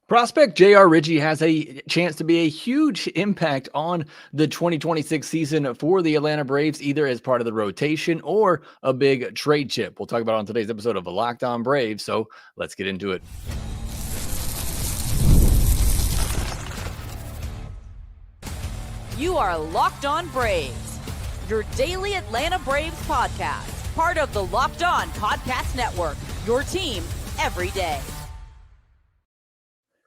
Prospect JR Ritchie has a chance to be a huge impact on the 2026 season for the Atlanta Braves, either as part of the rotation or a big trade chip. We'll talk about it on today's episode of the Locked On Braves, so let's get into it. You are Locked On Braves, your daily Atlanta Braves podcast, part of the Locked On Podcast Network, your team every day.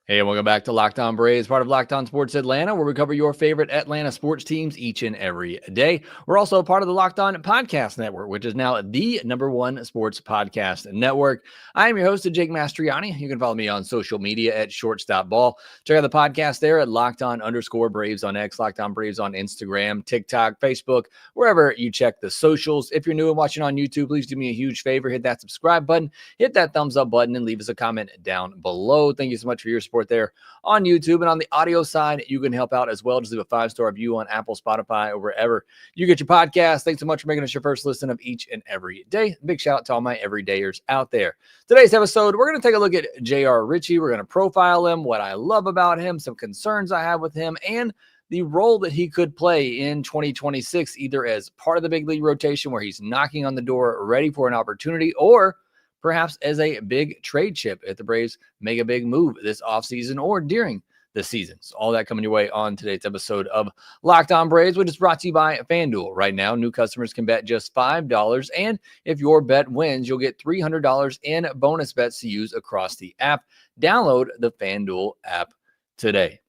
Hey, and welcome back to Locked On Braves, part of Locked On Sports Atlanta, where we cover your favorite Atlanta sports teams each and every day. We're also a part of the Locked On Podcast Network, which is now the #1 sports podcast network. I am your host, Jake Mastroianni. You can follow me on social media at shortstopball. Check out the podcast there at LockedOn_Braves on X, Locked On Braves on Instagram, TikTok, Facebook, wherever you check the socials. If you're new and watching on YouTube, please do me a huge favor. Hit that subscribe button, hit that thumbs up button, and leave us a comment down below. Thank you so much for your support there on YouTube. And on the audio side, you can help out as well. Just leave a 5-star review on Apple, Spotify, or wherever you get your podcast. Thanks so much for making us your first listen of each and every day. Big shout out to all my everydayers out there. Today's episode, we're going to take a look at JR Ritchie. We're going to profile him, what I love about him, some concerns I have with him, and the role that he could play in 2026, either as part of the big league rotation where he's knocking on the door ready for an opportunity, or perhaps as a big trade chip if the Braves make a big move this offseason or during the season. So all that coming your way on today's episode of Locked On Braves, which is brought to you by FanDuel. Right now, new customers can bet just $5, and if your bet wins, you'll get $300 in bonus bets to use across the app. Download the FanDuel app today.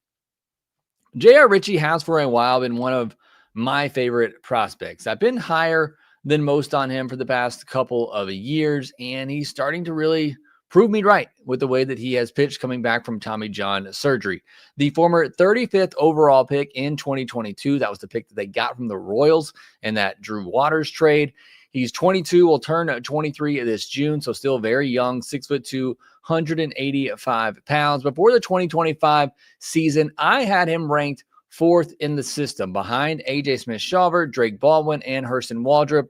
JR Ritchie has for a while been one of my favorite prospects. I've been higher than most on him for the past couple of years, and he's starting to really prove me right with the way that he has pitched coming back from Tommy John surgery. The former 35th overall pick in 2022, that was the pick that they got from the Royals in that Drew Waters trade. He's 22, will turn 23 this June, so still very young, 6'2", 185 pounds. Before the 2025 season, I had him ranked 4th in the system behind A.J. Smith-Shawver, Drake Baldwin, and Hurston Waldrop.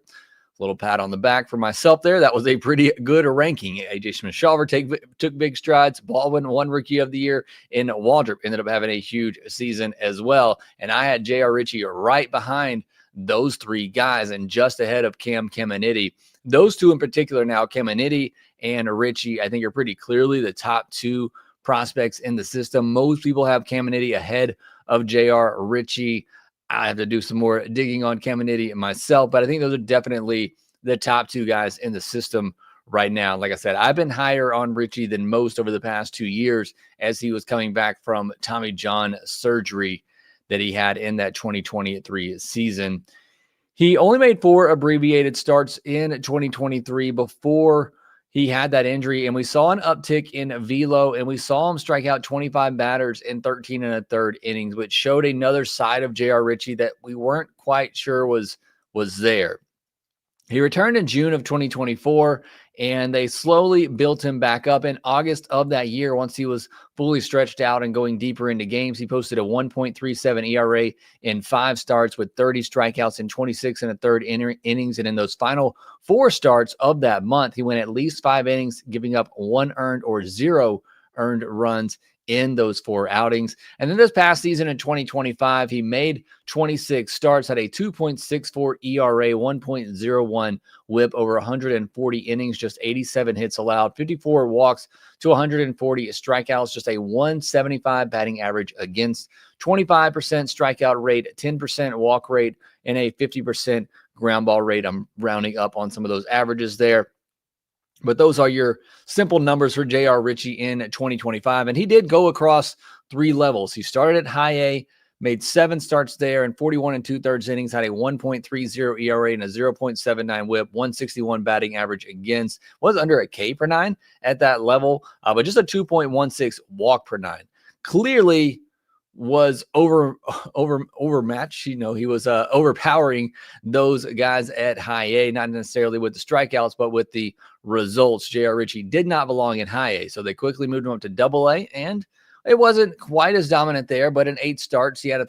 Little pat on the back for myself there. That was a pretty good ranking. A.J. Smith-Shawver took big strides. Baldwin won Rookie of the Year, and Waldrop ended up having a huge season as well. And I had JR Ritchie right behind those three guys and just ahead of Cam Caminiti. Those two in particular now, Caminiti and Ritchie, I think are pretty clearly the top two prospects in the system. Most people have Caminiti ahead of JR Ritchie. I have to do some more digging on Caminiti myself, but I think those are definitely the top two guys in the system right now. Like I said, I've been higher on Ritchie than most over the past 2 years as he was coming back from Tommy John surgery that he had in that 2023 season. He only made 4 abbreviated starts in 2023 before he had that injury, and we saw an uptick in velo, and we saw him strike out 25 batters in 13 1/3 innings, which showed another side of JR Ritchie that we weren't quite sure was there. He returned in June of 2024, and they slowly built him back up. In August of that year, once he was fully stretched out and going deeper into games, he posted a 1.37 ERA in 5 starts with 30 strikeouts in 26 1/3 innings. And in those final 4 starts of that month, he went at least 5 innings, giving up 1 earned or 0 earned runs in those 4 outings. And then this past season in 2025, he made 26 starts, had a 2.64 ERA, 1.01 whip over 140 innings, just 87 hits allowed, 54 walks to 140 strikeouts, just a 175 batting average against, 25% strikeout rate, 10% walk rate, and a 50% ground ball rate. I'm rounding up on some of those averages there. But those are your simple numbers for JR Ritchie in 2025. And he did go across 3 levels. He started at high A, made 7 starts there in 41 2/3 innings, had a 1.30 ERA and a 0.79 whip, 161 batting average against, was under a K per 9 at that level, but just a 2.16 walk per 9. Clearly was overmatched. You know, he was overpowering those guys at high A, not necessarily with the strikeouts, but with the results. JR Ritchie did not belong in high A, so they quickly moved him up to double A, and it wasn't quite as dominant there, but in 8 starts, he had a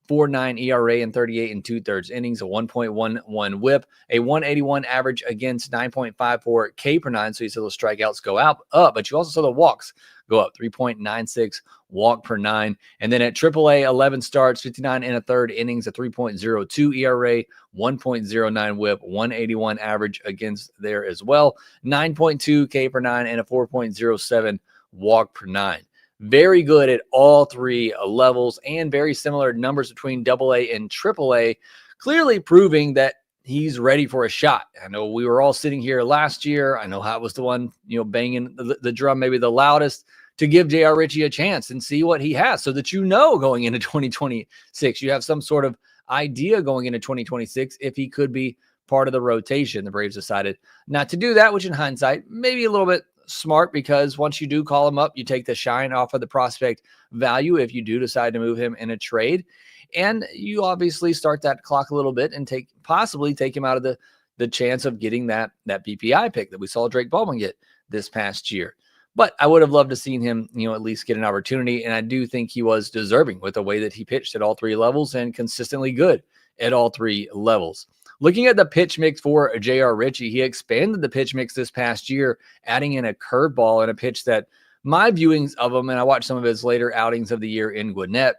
.49 ERA in 38 and 2/3 innings, a 1.11 whip, a 181 average against 9.54 K per nine. So you saw the strikeouts go up, but you also saw the walks go up, 3.96 walk per nine. And then at AAA, 11 starts, 59 and a third innings, a 3.02 ERA, 1.09 whip, 181 average against there as well, 9.2 K per nine, and a 4.07 walk per nine. Very good at all three levels, and very similar numbers between AA and AAA, clearly proving that he's ready for a shot. I know we were all sitting here last year. I know Hot was the one, banging the drum maybe the loudest to give JR Ritchie a chance and see what he has, so that going into 2026, you have some sort of idea going into 2026 if he could be part of the rotation. The Braves decided not to do that, which in hindsight, maybe a little bit smart, because once you do call him up, you take the shine off of the prospect value if you do decide to move him in a trade. And you obviously start that clock a little bit and possibly take him out of the chance of getting that PPI pick that we saw Drake Baldwin get this past year. But I would have loved to seen him, at least get an opportunity. And I do think he was deserving with the way that he pitched at all three levels and consistently good at all three levels. Looking at the pitch mix for JR Ritchie, he expanded the pitch mix this past year, adding in a curveball and a pitch that my viewings of him, and I watched some of his later outings of the year in Gwinnett,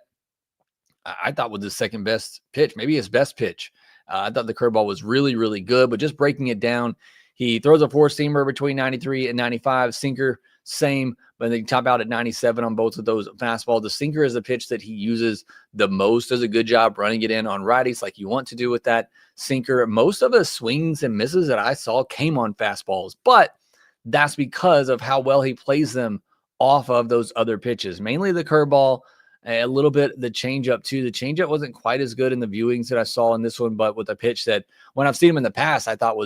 I thought was the second best pitch, maybe his best pitch. I thought the curveball was really, really good, but just breaking it down, he throws a four-seamer between 93 and 95, sinker, same, but they top out at 97 on both of those fastballs. The sinker is the pitch that he uses the most, does a good job running it in on righties like you want to do with that sinker. Most of the swings and misses that I saw came on fastballs, but that's because of how well he plays them off of those other pitches, mainly the curveball, a little bit the changeup too. The changeup wasn't quite as good in the viewings that I saw in this one, but with a pitch that when I've seen him in the past, I thought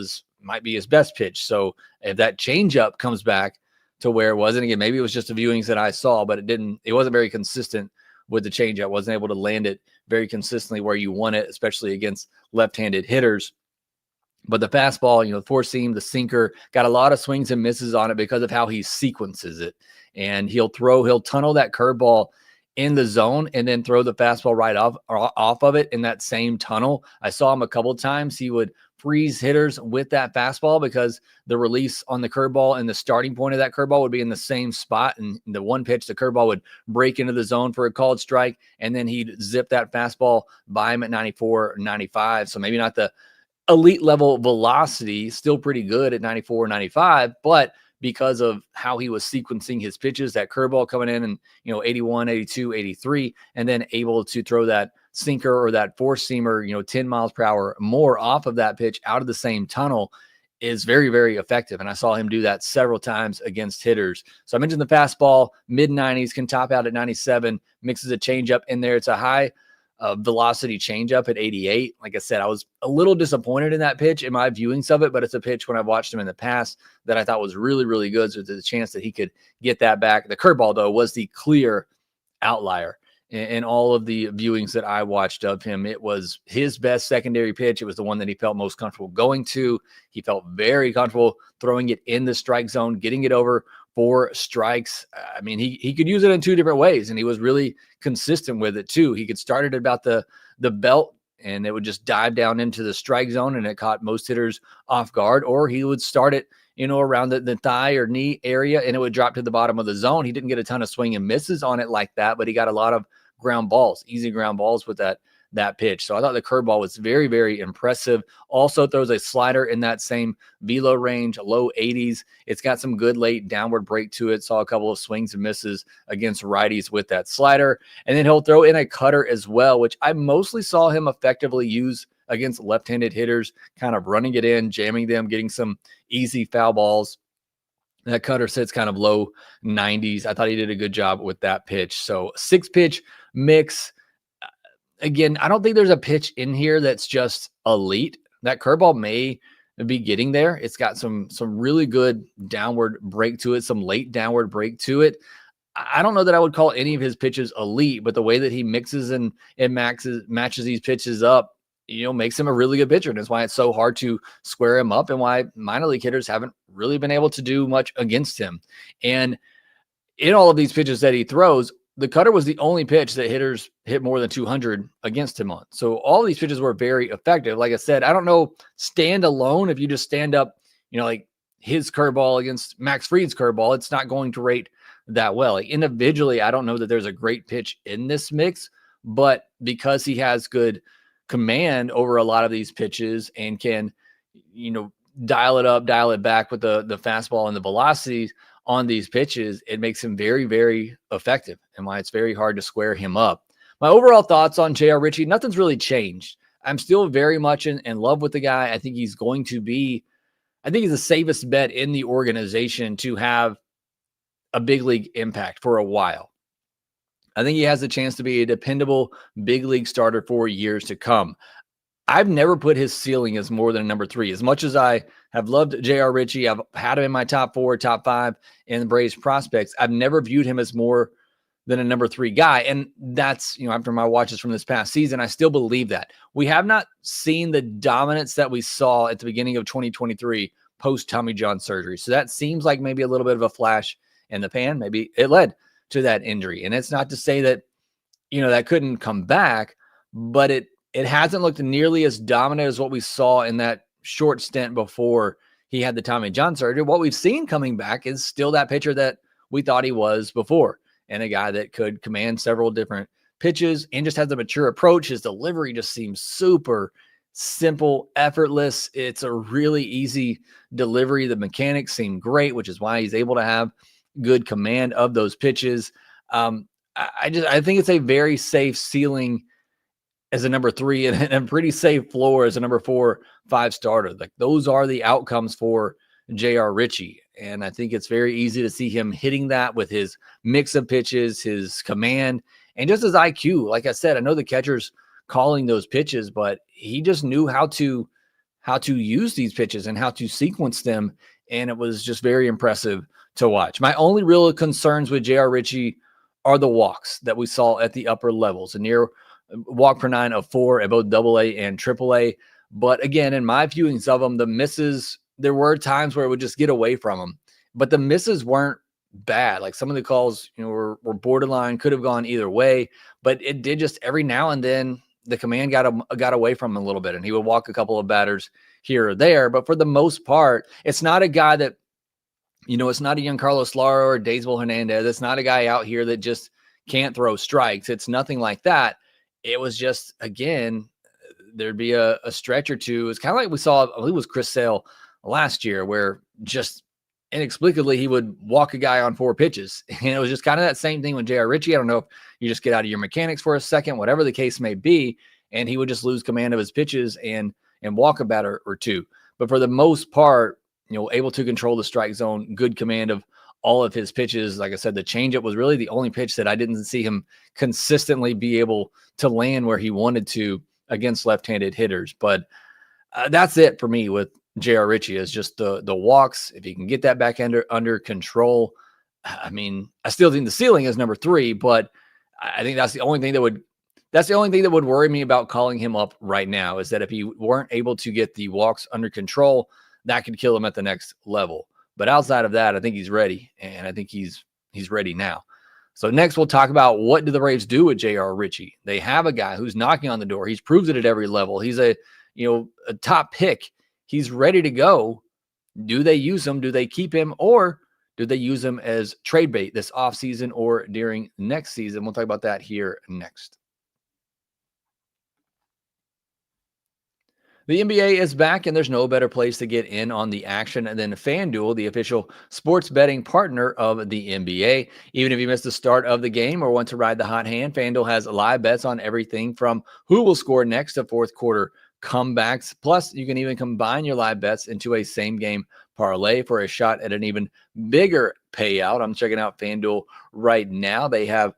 might be his best pitch. So if that changeup comes back to where it wasn't, again, maybe it was just the viewings that I saw, but it wasn't very consistent with the changeup. Wasn't able to land it very consistently where you want it, especially against left-handed hitters. But the fastball, the four seam, the sinker, got a lot of swings and misses on it because of how he sequences it. And he'll tunnel that curveball in the zone and then throw the fastball right off of it in that same tunnel. I saw him a couple of times. He would freeze hitters with that fastball because the release on the curveball and the starting point of that curveball would be in the same spot. And the one pitch, the curveball would break into the zone for a called strike, and then he'd zip that fastball by him at 94, 95. So maybe not the elite level velocity, still pretty good at 94, 95, but because of how he was sequencing his pitches, that curveball coming in and, 81, 82, 83, and then able to throw that sinker or that four-seamer, 10 miles per hour more off of that pitch out of the same tunnel is very, very effective. And I saw him do that several times against hitters. So I mentioned the fastball, mid-90s, can top out at 97, mixes a changeup in there. It's a high velocity changeup at 88. Like I said, I was a little disappointed in that pitch in my viewings of it, but it's a pitch when I've watched him in the past that I thought was really, really good. So there's a chance that he could get that back. The curveball, though, was the clear outlier in all of the viewings that I watched of him. It was his best secondary pitch. It was the one that he felt most comfortable going to. He felt very comfortable throwing it in the strike zone, getting it over for strikes. I mean, he could use it in two different ways, and he was really consistent with it too. He could start it about the belt, and it would just dive down into the strike zone, and it caught most hitters off guard, or he would start it, around the thigh or knee area, and it would drop to the bottom of the zone. He didn't get a ton of swing and misses on it like that, but he got a lot of ground balls, easy ground balls with that pitch. So I thought the curveball was very, very impressive. Also throws a slider in that same velo range, low 80s. It's got some good late downward break to it. Saw a couple of swings and misses against righties with that slider. And then he'll throw in a cutter as well, which I mostly saw him effectively use against left-handed hitters, kind of running it in, jamming them, getting some easy foul balls. That cutter sits kind of low 90s. I thought he did a good job with that pitch. So 6-pitch mix. Again, I don't think there's a pitch in here that's just elite. That curveball may be getting there. It's got some really good downward break to it, some late downward break to it. I don't know that I would call any of his pitches elite, but the way that he mixes and matches these pitches up, makes him a really good pitcher. And that's why it's so hard to square him up and why minor league hitters haven't really been able to do much against him. And in all of these pitches that he throws, the cutter was the only pitch that hitters hit more than 200 against him on. So all these pitches were very effective. Like I said, I don't know, stand alone, if you just stand up, like his curveball against Max Fried's curveball, it's not going to rate that well. Like individually, I don't know that there's a great pitch in this mix, but because he has good command over a lot of these pitches and can, dial it up, dial it back with the fastball and the velocities on these pitches, it makes him very, very effective, and why it's very hard to square him up. My overall thoughts on JR Ritchie, nothing's really changed. I'm still very much in love with the guy. I think he's the safest bet in the organization to have a big league impact for a while. I think he has a chance to be a dependable big league starter for years to come. I've never put his ceiling as more than a number 3. As much as I have loved JR Ritchie, I've had him in my top 4, top 5 in the Braves prospects. I've never viewed him as more than a number 3 guy. And that's, after my watches from this past season, I still believe that. We have not seen the dominance that we saw at the beginning of 2023 post Tommy John surgery. So that seems like maybe a little bit of a flash in the pan. Maybe it led to that injury. And it's not to say that, that couldn't come back, but it hasn't looked nearly as dominant as what we saw in that short stint before he had the Tommy John surgery. What we've seen coming back is still that pitcher that we thought he was before, and a guy that could command several different pitches and just has a mature approach. His delivery just seems super simple, effortless. It's a really easy delivery. The mechanics seem great, which is why he's able to have good command of those pitches. I think it's a very safe ceiling as a number 3 and a pretty safe floor as a number 4, 5 starter. Like those are the outcomes for JR Ritchie. And I think it's very easy to see him hitting that with his mix of pitches, his command, and just his IQ. Like I said, I know the catcher's calling those pitches, but he just knew how to use these pitches and how to sequence them. And it was just very impressive to watch. My only real concerns with JR Ritchie are the walks that we saw at the upper levels, a near walk per 9 of 4 at both AA and AAA. But again, in my viewings of them, the misses, there were times where it would just get away from them, but the misses weren't bad. Like some of the calls, were borderline, could have gone either way, but it did just every now and then the command got away from him a little bit, and he would walk a couple of batters here or there. But for the most part, it's not a guy that, it's not a young Carlos Lara or Daysville Hernandez. It's not a guy out here that just can't throw strikes. It's nothing like that. It was just, again, there'd be a stretch or two. It's kind of like we saw, I believe it was Chris Sale last year, where just inexplicably he would walk a guy on 4 pitches. And it was just kind of that same thing with JR Ritchie. I don't know if you just get out of your mechanics for a second, whatever the case may be, and he would just lose command of his pitches and walk a batter or 2. But for the most part, able to control the strike zone, good command of all of his pitches. Like I said, the changeup was really the only pitch that I didn't see him consistently be able to land where he wanted to against left-handed hitters. But that's it for me with JR Ritchie, is just the walks. If he can get that back under control, I mean, I still think the ceiling is number 3, but I think that's the only thing that would worry me about calling him up right now, is that if he weren't able to get the walks under control, that could kill him at the next level. But outside of that, I think he's ready, and I think he's ready now. So next we'll talk about, what do the Braves do with JR Ritchie? They have a guy who's knocking on the door. He's proved it at every level. He's a top pick. He's ready to go. Do they use him? Do they keep him? Or do they use him as trade bait this offseason or during next season? We'll talk about that here next. The NBA is back, and there's no better place to get in on the action than FanDuel, the official sports betting partner of the NBA. Even if you missed the start of the game or want to ride the hot hand, FanDuel has live bets on everything from who will score next to fourth quarter comebacks. Plus, you can even combine your live bets into a same-game parlay for a shot at an even bigger payout. I'm checking out FanDuel right now. They have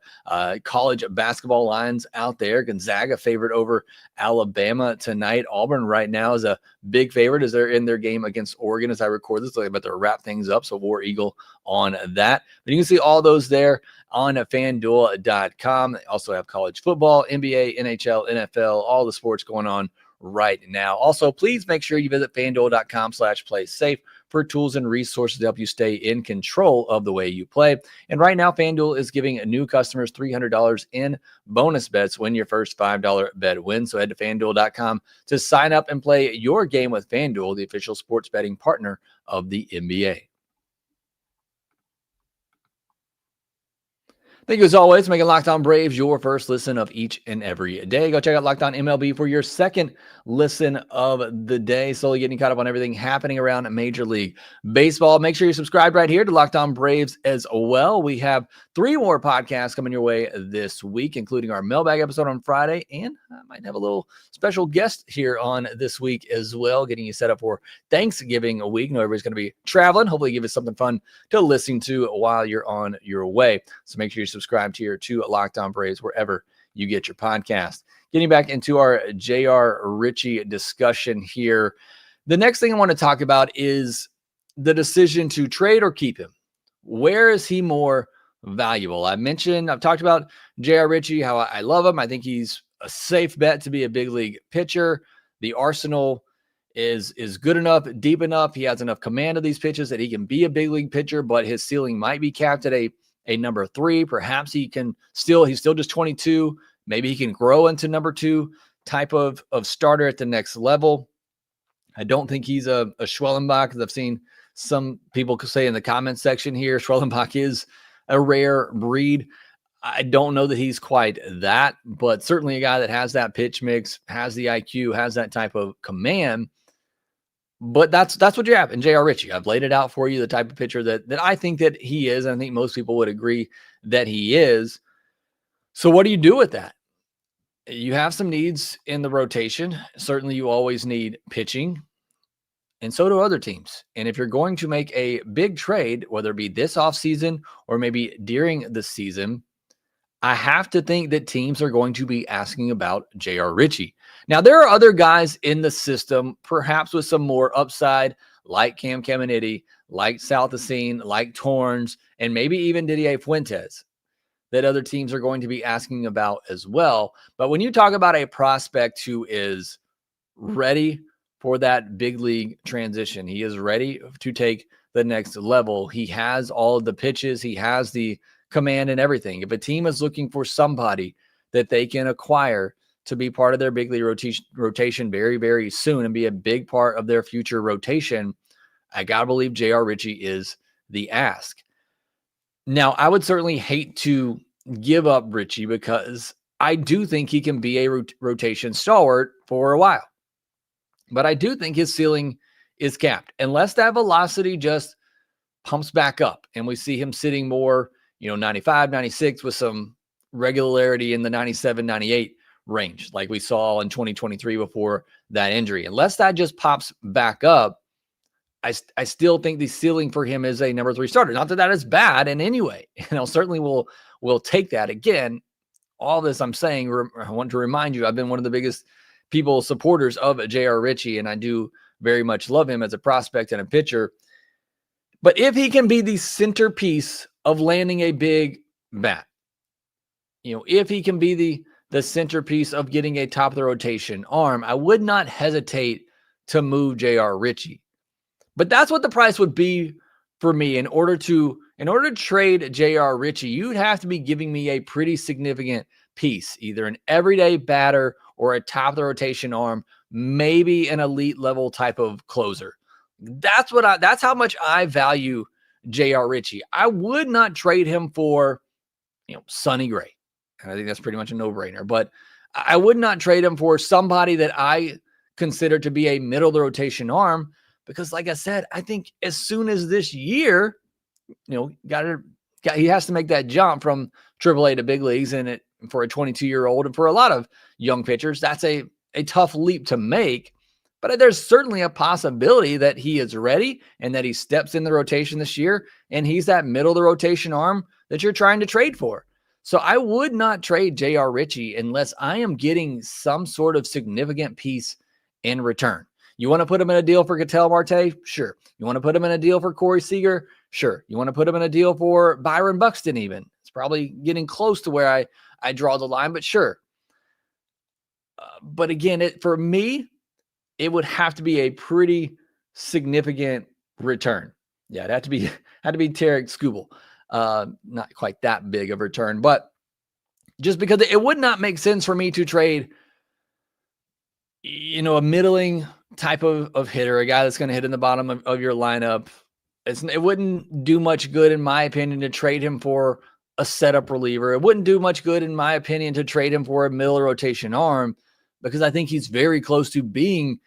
college basketball lines out there. Gonzaga favorite over Alabama tonight. Auburn right now is a big favorite as they're in their game against Oregon as I record this. I bet they'll wrap things up, so War Eagle on that. But you can see all those there on FanDuel.com. They also have college football, NBA, NHL, NFL, all the sports going on right now. Also, please make sure you visit FanDuel.com/playsafe for tools and resources to help you stay in control of the way you play. And right now, FanDuel is giving new customers $300 in bonus bets when your first $5 bet wins. So head to FanDuel.com to sign up and play your game with FanDuel, the official sports betting partner of the NBA. Thank you as always for making Locked On Braves your first listen of each and every day. Go check out Locked On MLB for your second listen of the day. Slowly getting caught up on everything happening around Major League Baseball. Make sure you subscribe right here to Locked On Braves as well. We have 3 more podcasts coming your way this week, including our mailbag episode on Friday. And I might have a little special guest here on this week as well, getting you set up for Thanksgiving week. I know everybody's going to be traveling. Hopefully give you something fun to listen to while you're on your way. So make sure you subscribe to your 2 Locked On Braves wherever you get your podcast. Getting back into our JR Ritchie discussion here. The next thing I want to talk about is the decision to trade or keep him. Where is he more valuable? I've talked about JR Ritchie, how I love him. I think he's a safe bet to be a big league pitcher. The arsenal is good enough, deep enough. He has enough command of these pitches that he can be a big league pitcher, but his ceiling might be capped at a number 3. Perhaps he's still just 22. Maybe he can grow into number 2 type of starter at the next level. I don't think he's a Schwellenbach, because I've seen some people say in the comment section here, Schwellenbach is a rare breed. I don't know that he's quite that, but certainly a guy that has that pitch mix, has the IQ, has that type of command. But that's what you have in JR Ritchie. I've laid it out for you, the type of pitcher that I think that he is. And I think most people would agree that he is. So what do you do with that? You have some needs in the rotation. Certainly you always need pitching, and so do other teams. And if you're going to make a big trade, whether it be this offseason or maybe during the season, I have to think that teams are going to be asking about JR Ritchie. Now, there are other guys in the system, perhaps with some more upside, like Cam Caminiti, like Salthacine, like Torrens, and maybe even Didier Fuentes, that other teams are going to be asking about as well. But when you talk about a prospect who is ready for that big league transition, he is ready to take the next level. He has all of the pitches. He has the command and everything. If a team is looking for somebody that they can acquire to be part of their big league rotation very, very soon and be a big part of their future rotation, I got to believe JR Ritchie is the ask. Now, I would certainly hate to give up Ritchie because I do think he can be a rotation stalwart for a while. But I do think his ceiling is capped unless that velocity just pumps back up and we see him sitting more, 95, 96 with some regularity in the 97, 98 range, like we saw in 2023 before that injury. Unless that just pops back up, I still think the ceiling for him is a number 3 starter. Not that is bad in any way. Certainly we'll take that. Again, all this I'm saying, I want to remind you, I've been one of the biggest supporters of JR Ritchie, and I do very much love him as a prospect and a pitcher. But if he can be the centerpiece of landing a big bat, if he can be the centerpiece of getting a top of the rotation arm, I would not hesitate to move JR Ritchie. But that's what the price would be for me. In order to trade JR Ritchie, you'd have to be giving me a pretty significant piece, either an everyday batter or a top of the rotation arm, maybe an elite level type of closer. That's how much I value JR Ritchie. I would not trade him for, Sonny Gray. And I think that's pretty much a no-brainer. But I would not trade him for somebody that I consider to be a middle of the rotation arm, because like I said, I think as soon as this year, he has to make that jump from AAA to big leagues, and for a 22-year-old and for a lot of young pitchers, that's a tough leap to make. But there's certainly a possibility that he is ready and that he steps in the rotation this year, and he's that middle of the rotation arm that you're trying to trade for. So I would not trade JR Ritchie unless I am getting some sort of significant piece in return. You want to put him in a deal for Ketel Marte? Sure. You want to put him in a deal for Corey Seager? Sure. You want to put him in a deal for Byron Buxton even? It's probably getting close to where I draw the line, but sure. But again, for me, it would have to be a pretty significant return. Yeah, it had to be Tarek Skubal. Not quite that big of a return, but just because it would not make sense for me to trade, a middling type of hitter, a guy that's going to hit in the bottom of your lineup. It wouldn't do much good, in my opinion, to trade him for a setup reliever. It wouldn't do much good, in my opinion, to trade him for a middle rotation arm, because I think he's very close to being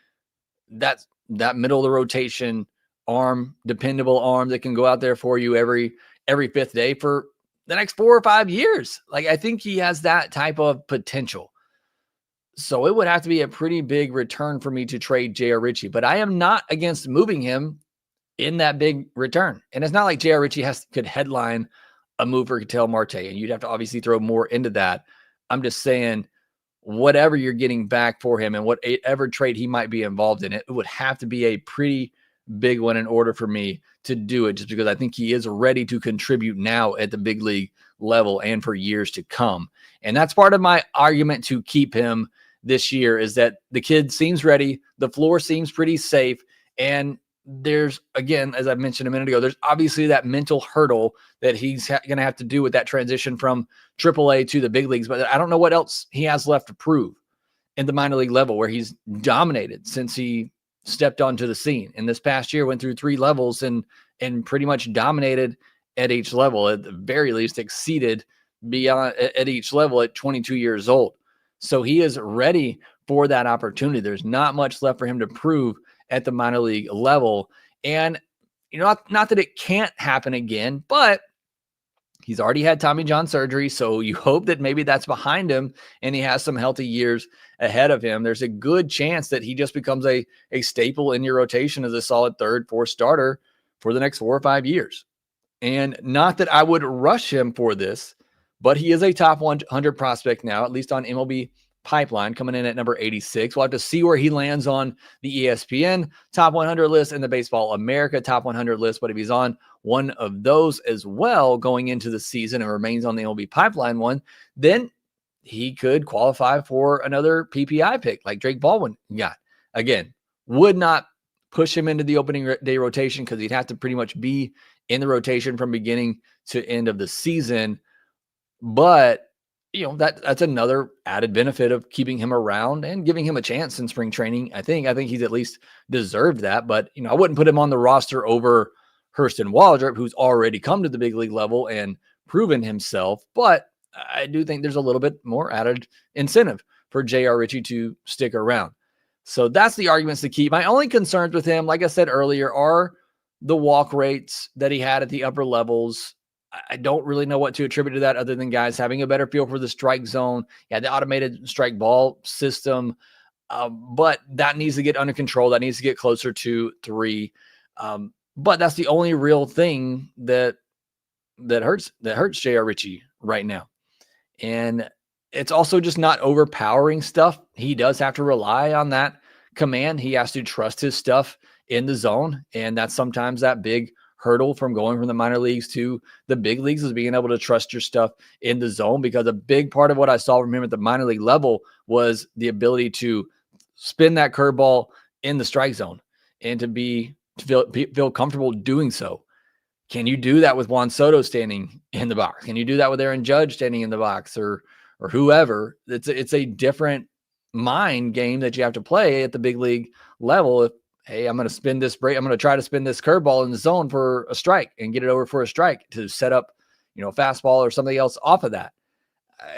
that middle of the rotation arm, dependable arm that can go out there for you every fifth day for the next 4 or 5 years. Like, I think he has that type of potential. So it would have to be a pretty big return for me to trade JR Ritchie, but I am not against moving him in that big return. And it's not like JR Ritchie could headline a move for Ketel Marte, and you'd have to obviously throw more into that. I'm just saying, whatever you're getting back for him and whatever trade he might be involved in, it would have to be a pretty big one in order for me to do it, just because I think he is ready to contribute now at the big league level and for years to come. And that's part of my argument to keep him this year, is that the kid seems ready. The floor seems pretty safe. And there's, again, as I mentioned a minute ago, there's obviously that mental hurdle that he's going to have to do with that transition from AAA to the big leagues. But I don't know what else he has left to prove in the minor league level, where he's dominated since he stepped onto the scene. And this past year went through 3 levels and pretty much dominated at each level, at the very least exceeded beyond at each level at 22 years old. So he is ready for that opportunity. There's not much left for him to prove at the minor league level. And, not that it can't happen again, but he's already had Tommy John surgery. So you hope that maybe that's behind him and he has some healthy years ahead of him. There's a good chance that he just becomes a staple in your rotation as a solid 3rd, 4th starter for the next 4 or 5 years. And not that I would rush him for this, but he is a top 100 prospect now, at least on MLB Pipeline, coming in at number 86. We'll have to see where he lands on the ESPN top 100 list and the Baseball America top 100 list. But if he's on one of those as well going into the season and remains on the MLB Pipeline one, then he could qualify for another PPI pick like Drake Baldwin got. Again, would not push him into the opening day rotation, because he'd have to pretty much be in the rotation from beginning to end of the season. But that's another added benefit of keeping him around and giving him a chance in spring training. I think he's at least deserved that. But I wouldn't put him on the roster over Hurston Waldrop, who's already come to the big league level and proven himself. But I do think there's a little bit more added incentive for JR Ritchie to stick around. So that's the arguments to keep. My only concerns with him, like I said earlier, are the walk rates that he had at the upper levels. I don't really know what to attribute to that, other than guys having a better feel for the strike zone. Yeah, the automated strike ball system, but that needs to get under control. That needs to get closer to 3. But that's the only real thing that hurts JR Ritchie right now. And it's also just not overpowering stuff. He does have to rely on that command. He has to trust his stuff in the zone, and that's sometimes that big hurdle from going from the minor leagues to the big leagues, is being able to trust your stuff in the zone, because a big part of what I saw from him at the minor league level was the ability to spin that curveball in the strike zone and to feel comfortable doing so. Can you do that with Juan Soto standing in the box? Can you do that with Aaron Judge standing in the box, or whoever? It's a different mind game that you have to play at the big league level. If, hey, I'm going to try to spin this curveball in the zone for a strike and get it over for a strike to set up, fastball or something else off of that.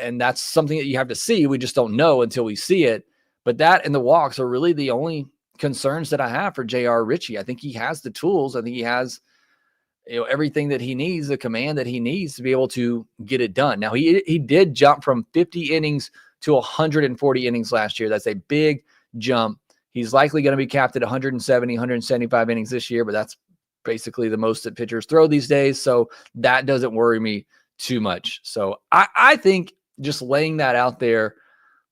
And that's something that you have to see. We just don't know until we see it. But that and the walks are really the only concerns that I have for JR Ritchie. I think he has the tools. I think he has, everything that he needs, the command that he needs to be able to get it done. Now, he did jump from 50 innings to 140 innings last year. That's a big jump. He's likely going to be capped at 170, 175 innings this year, but that's basically the most that pitchers throw these days. So that doesn't worry me too much. So I think just laying that out there,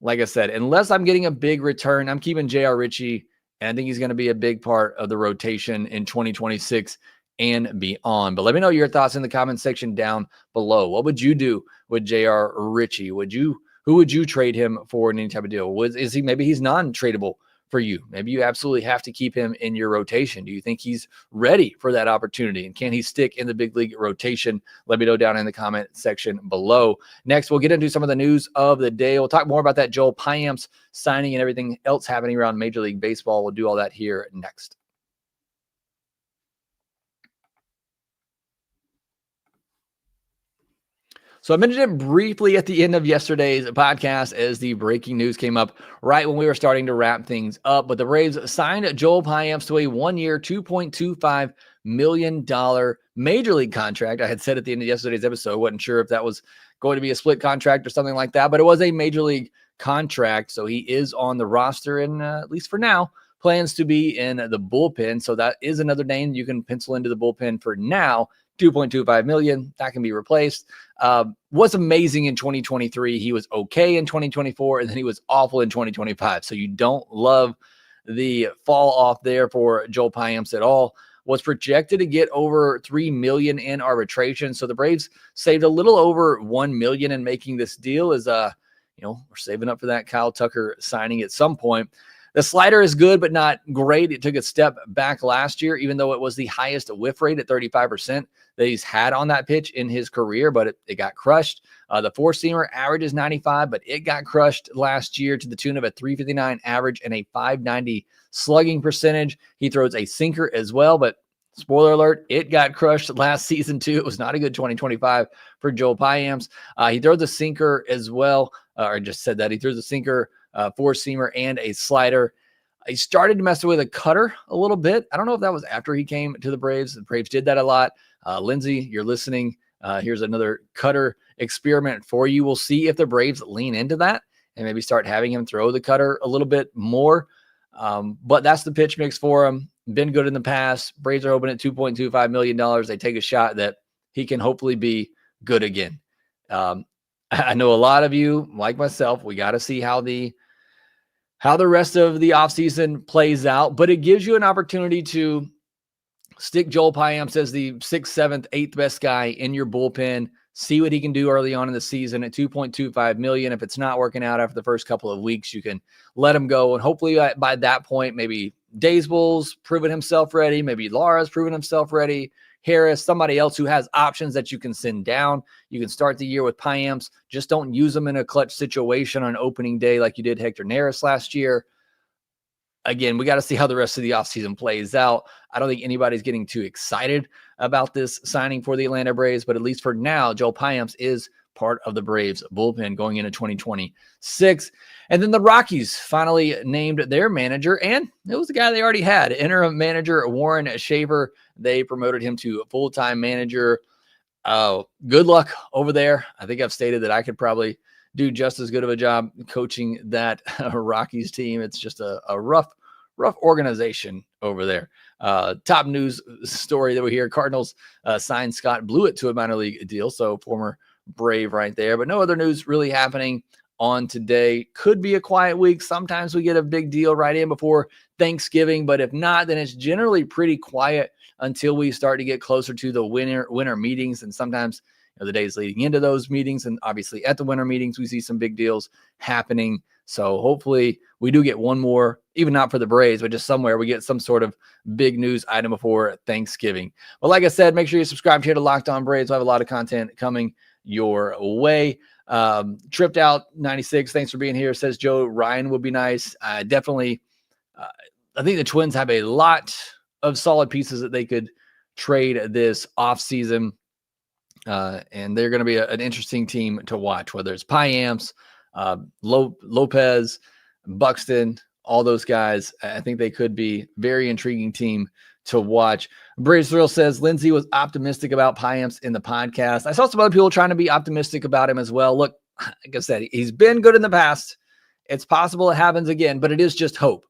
like I said, unless I'm getting a big return, I'm keeping JR Ritchie, and I think he's going to be a big part of the rotation in 2026 and beyond. But let me know your thoughts in the comment section down below. What would you do with JR Ritchie? Who would you trade him for in any type of deal? Maybe he's non-tradable for you? Maybe you absolutely have to keep him in your rotation. Do you think he's ready for that opportunity? And can he stick in the big league rotation? Let me know down in the comment section below. Next, we'll get into some of the news of the day. We'll talk more about that Joel Payamps signing and everything else happening around Major League Baseball. We'll do all that here next. So I mentioned it briefly at the end of yesterday's podcast as the breaking news came up right when we were starting to wrap things up. But the Braves signed Joel Payamps to a 1-year, $2.25 million major league contract. I had said at the end of yesterday's episode, wasn't sure if that was going to be a split contract or something like that, but it was a major league contract. So he is on the roster and at least for now, plans to be in the bullpen. So that is another name you can pencil into the bullpen for now. $2.25 million, that can be replaced. Was amazing in 2023. He was okay in 2024, and then he was awful in 2025. So you don't love the fall off there for Joel Payamps at all. Was projected to get over $3 million in arbitration. So the Braves saved a little over $1 million in making this deal. As we're saving up for that Kyle Tucker signing at some point. The slider is good, but not great. It took a step back last year, even though it was the highest whiff rate at 35% that he's had on that pitch in his career, but it got crushed. The four-seamer averages 95, but it got crushed last year to the tune of a 359 average and a 590 slugging percentage. He throws a sinker as well, but spoiler alert, it got crushed last season too. It was not a good 2025 for Joel Payamps. He throws a sinker as well, or I just said that. He throws a sinker, four-seamer, and a slider. He started to mess with a cutter a little bit. I don't know if that was after he came to the Braves. The Braves did that a lot. Lindsey, you're listening. Here's another cutter experiment for you. We'll see if the Braves lean into that and maybe start having him throw the cutter a little bit more. But that's the pitch mix for him. Been good in the past. Braves are hoping at $2.25 million. They take a shot that he can hopefully be good again. I know a lot of you, like myself, we got to see how the rest of the offseason plays out, but it gives you an opportunity to stick Joel Payamps as the 6th, 7th, 8th best guy in your bullpen, see what he can do early on in the season at $2.25 million. If it's not working out after the first couple of weeks, you can let him go. And hopefully by that point, maybe Daysbull's proven himself ready. Maybe Lara's proven himself ready. Harris, somebody else who has options that you can send down. You can start the year with Pyamps. Just don't use them in a clutch situation on opening day like you did Hector Neris last year. Again, we got to see how the rest of the offseason plays out. I don't think anybody's getting too excited about this signing for the Atlanta Braves, but at least for now, Joel Payamps is part of the Braves bullpen going into 2026. And then the Rockies finally named their manager, and it was the guy they already had, interim manager Warren Schaefer. They promoted him to full-time manager. Good luck over there. I think I've stated that I could probably do just as good of a job coaching that Rockies team. It's just a rough organization over there. Top news story that we hear: Cardinals signed Scott Blewett to a minor league deal. So former Brave right there, but no other news really happening on today. Could be a quiet week. Sometimes we get a big deal right in before Thanksgiving, but if not, then it's generally pretty quiet until we start to get closer to the winter meetings. And sometimes the days leading into those meetings, and obviously at the winter meetings, we see some big deals happening. So hopefully we do get one more, even not for the Braves, but just somewhere we get some sort of big news item before Thanksgiving. Well, like I said, make sure you subscribe here to Locked On Braves. We'll have a lot of content coming your way. Tripped out 96. Thanks for being here. Says Joe Ryan would be nice. Definitely. I think the Twins have a lot of solid pieces that they could trade this offseason. And they're going to be an interesting team to watch, whether it's Pyamps, Lopez, Buxton, all those guys. I think they could be very intriguing team to watch. Braves Thrill says Lindsey was optimistic about Pyamps in the podcast. I saw some other people trying to be optimistic about him as well. Look, like I said, he's been good in the past. It's possible it happens again, but it is just hope.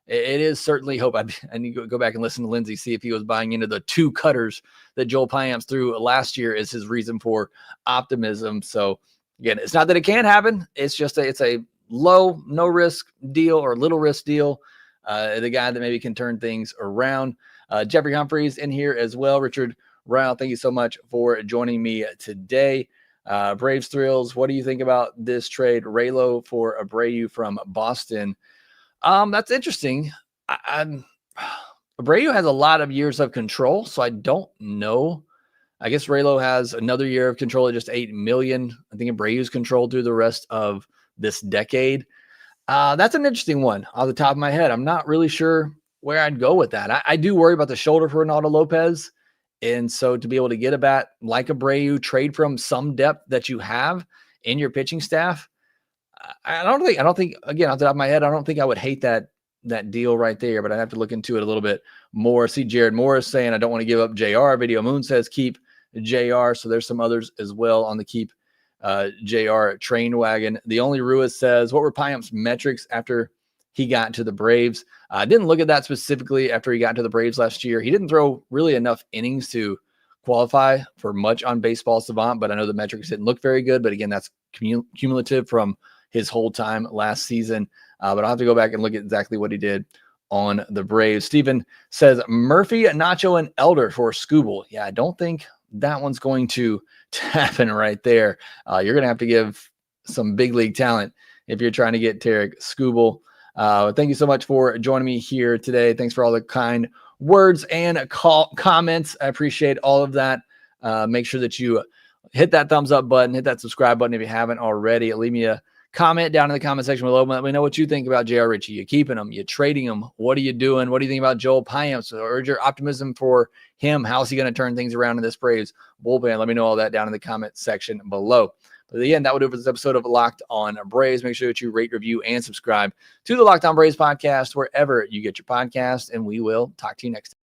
It is certainly hope. I need to go back and listen to Lindsey, see if he was buying into the 2 cutters that Joel Payamps threw last year as his reason for optimism. So again, it's not that it can't happen. It's just it's a low, no risk deal or little risk deal. The guy that maybe can turn things around. Jeffrey Humphreys in here as well. Richard Rao, thank you so much for joining me today. Braves Thrills, what do you think about this trade? Raylo for Abreu from Boston. That's interesting. Abreu has a lot of years of control, so I don't know. I guess Raylo has another year of control at just $8 million. I think Abreu's controlled through the rest of this decade. That's an interesting one off the top of my head. I'm not really sure where I'd go with that. I do worry about the shoulder for Ronaldo Lopez. And so to be able to get a bat like Abreu, trade from some depth that you have in your pitching staff, I don't think, again, off the top of my head, I don't think I would hate that deal right there, but I have to look into it a little bit more. See Jared Morris saying, I don't want to give up JR. Video Moon says keep JR. So there's some others as well on the keep JR train wagon. The Only Ruiz says, what were Pyamps' metrics after he got to the Braves? I didn't look at that specifically after he got to the Braves last year. He didn't throw really enough innings to qualify for much on Baseball Savant, but I know the metrics didn't look very good. But again, that's cumulative from his whole time last season. But I'll have to go back and look at exactly what he did on the Braves. Steven says Murphy, Nacho, and Elder for Skubal. Yeah, I don't think that one's going to happen right there. You're going to have to give some big league talent if you're trying to get Tarek Skubal. Thank you so much for joining me here today. Thanks for all the kind words and comments. I appreciate all of that. Make sure that you hit that thumbs up button, hit that subscribe button if you haven't already. Leave me a comment down in the comment section below. Let me know what you think about JR Ritchie. You keeping him? You trading him? What are you doing? What do you think about Joel Payamps? Or your optimism for him? How's he going to turn things around in this Braves bullpen? Let me know all that down in the comment section below. But again, that would do it for this episode of Locked On Braves. Make sure that you rate, review, and subscribe to the Locked On Braves podcast wherever you get your podcast, and we will talk to you next time.